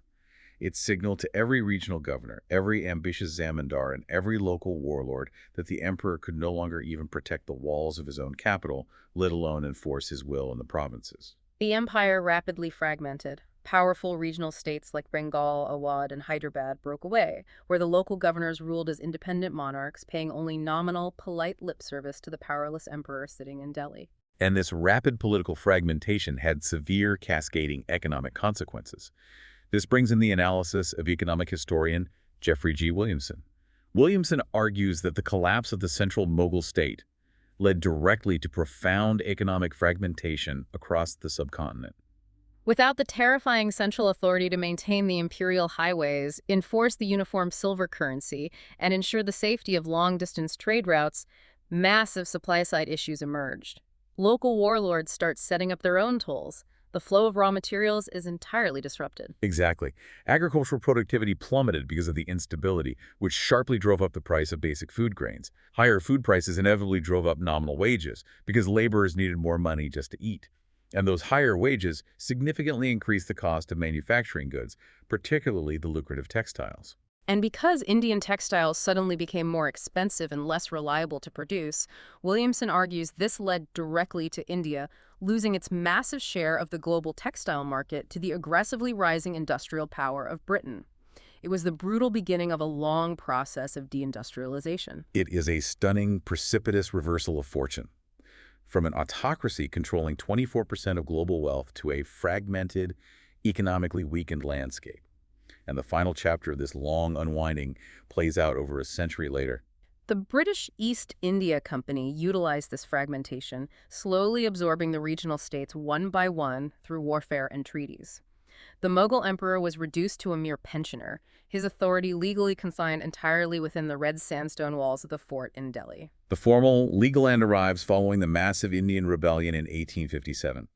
It signaled to every regional governor, every ambitious zamindar, and every local warlord that the emperor could no longer even protect the walls of his own capital, let alone enforce his will in the provinces. The empire rapidly fragmented. Powerful regional states like Bengal, Awadh, and Hyderabad broke away, where the local governors ruled as independent monarchs, paying only nominal, polite lip service to the powerless emperor sitting in Delhi. And this rapid political fragmentation had severe cascading economic consequences. This brings in the analysis of economic historian Geoffrey G. Williamson. Williamson argues that the collapse of the central Mughal state led directly to profound economic fragmentation across the subcontinent. Without the terrifying central authority to maintain the imperial highways, enforce the uniform silver currency, and ensure the safety of long-distance trade routes, massive supply-side issues emerged. Local warlords start setting up their own tolls. The flow of raw materials is entirely disrupted. Exactly. Agricultural productivity plummeted because of the instability, which sharply drove up the price of basic food grains. Higher food prices inevitably drove up nominal wages because laborers needed more money just to eat. And those higher wages significantly increased the cost of manufacturing goods, particularly the lucrative textiles. And because Indian textiles suddenly became more expensive and less reliable to produce, Williamson argues this led directly to India losing its massive share of the global textile market to the aggressively rising industrial power of Britain. It was the brutal beginning of a long process of deindustrialization. It is a stunning, precipitous reversal of fortune. From an autocracy controlling 24% of global wealth to a fragmented, economically weakened landscape. And the final chapter of this long unwinding plays out over a century later. The British East India Company utilized this fragmentation, slowly absorbing the regional states one by one through warfare and treaties. The Mughal emperor was reduced to a mere pensioner, his authority legally confined entirely within the red sandstone walls of the fort in Delhi. The formal legal end arrives following the massive Indian rebellion in 1857.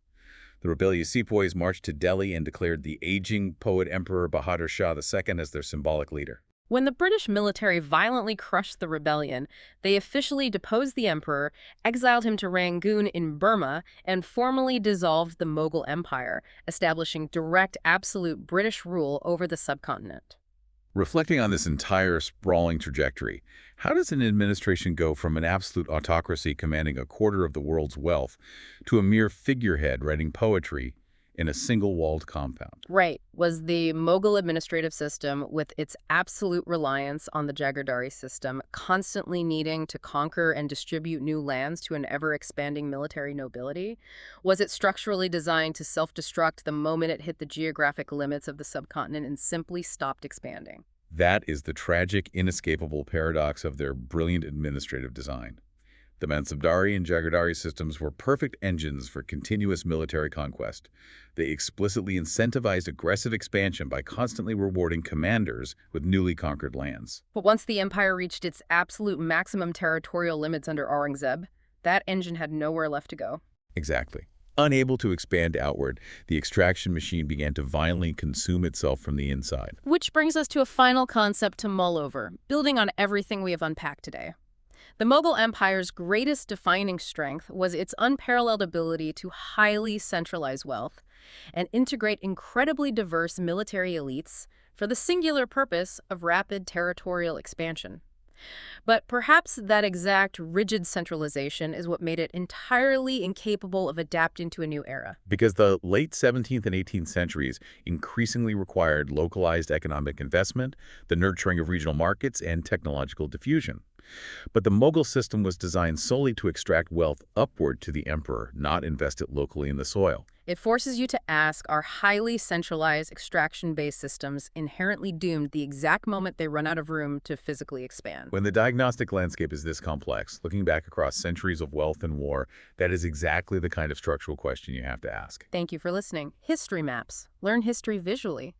The rebellious sepoys marched to Delhi and declared the aging poet Emperor Bahadur Shah II as their symbolic leader. When the British military violently crushed the rebellion, they officially deposed the emperor, exiled him to Rangoon in Burma, and formally dissolved the Mughal Empire, establishing direct, absolute British rule over the subcontinent. Reflecting on this entire sprawling trajectory, how does an administration go from an absolute autocracy commanding a quarter of the world's wealth to a mere figurehead writing poetry in a single-walled compound? Right, was the Mughal administrative system, with its absolute reliance on the Jagirdari system, constantly needing to conquer and distribute new lands to an ever-expanding military nobility? Was it structurally designed to self-destruct the moment it hit the geographic limits of the subcontinent and simply stopped expanding? That is the tragic, inescapable paradox of their brilliant administrative design. The Mansabdari and Jagirdari systems were perfect engines for continuous military conquest. They explicitly incentivized aggressive expansion by constantly rewarding commanders with newly conquered lands. But once the empire reached its absolute maximum territorial limits under Aurangzeb, that engine had nowhere left to go. Exactly. Unable to expand outward, the extraction machine began to violently consume itself from the inside. Which brings us to a final concept to mull over, building on everything we have unpacked today. The Mughal Empire's greatest defining strength was its unparalleled ability to highly centralize wealth and integrate incredibly diverse military elites for the singular purpose of rapid territorial expansion. But perhaps that exact rigid centralization is what made it entirely incapable of adapting to a new era. Because the late 17th and 18th centuries increasingly required localized economic investment, the nurturing of regional markets, and technological diffusion. But the Mughal system was designed solely to extract wealth upward to the emperor, not invest it locally in the soil. It forces you to ask, are highly centralized extraction-based systems inherently doomed the exact moment they run out of room to physically expand? When the diagnostic landscape is this complex, looking back across centuries of wealth and war, that is exactly the kind of structural question you have to ask. Thank you for listening. History Maps. Learn history visually.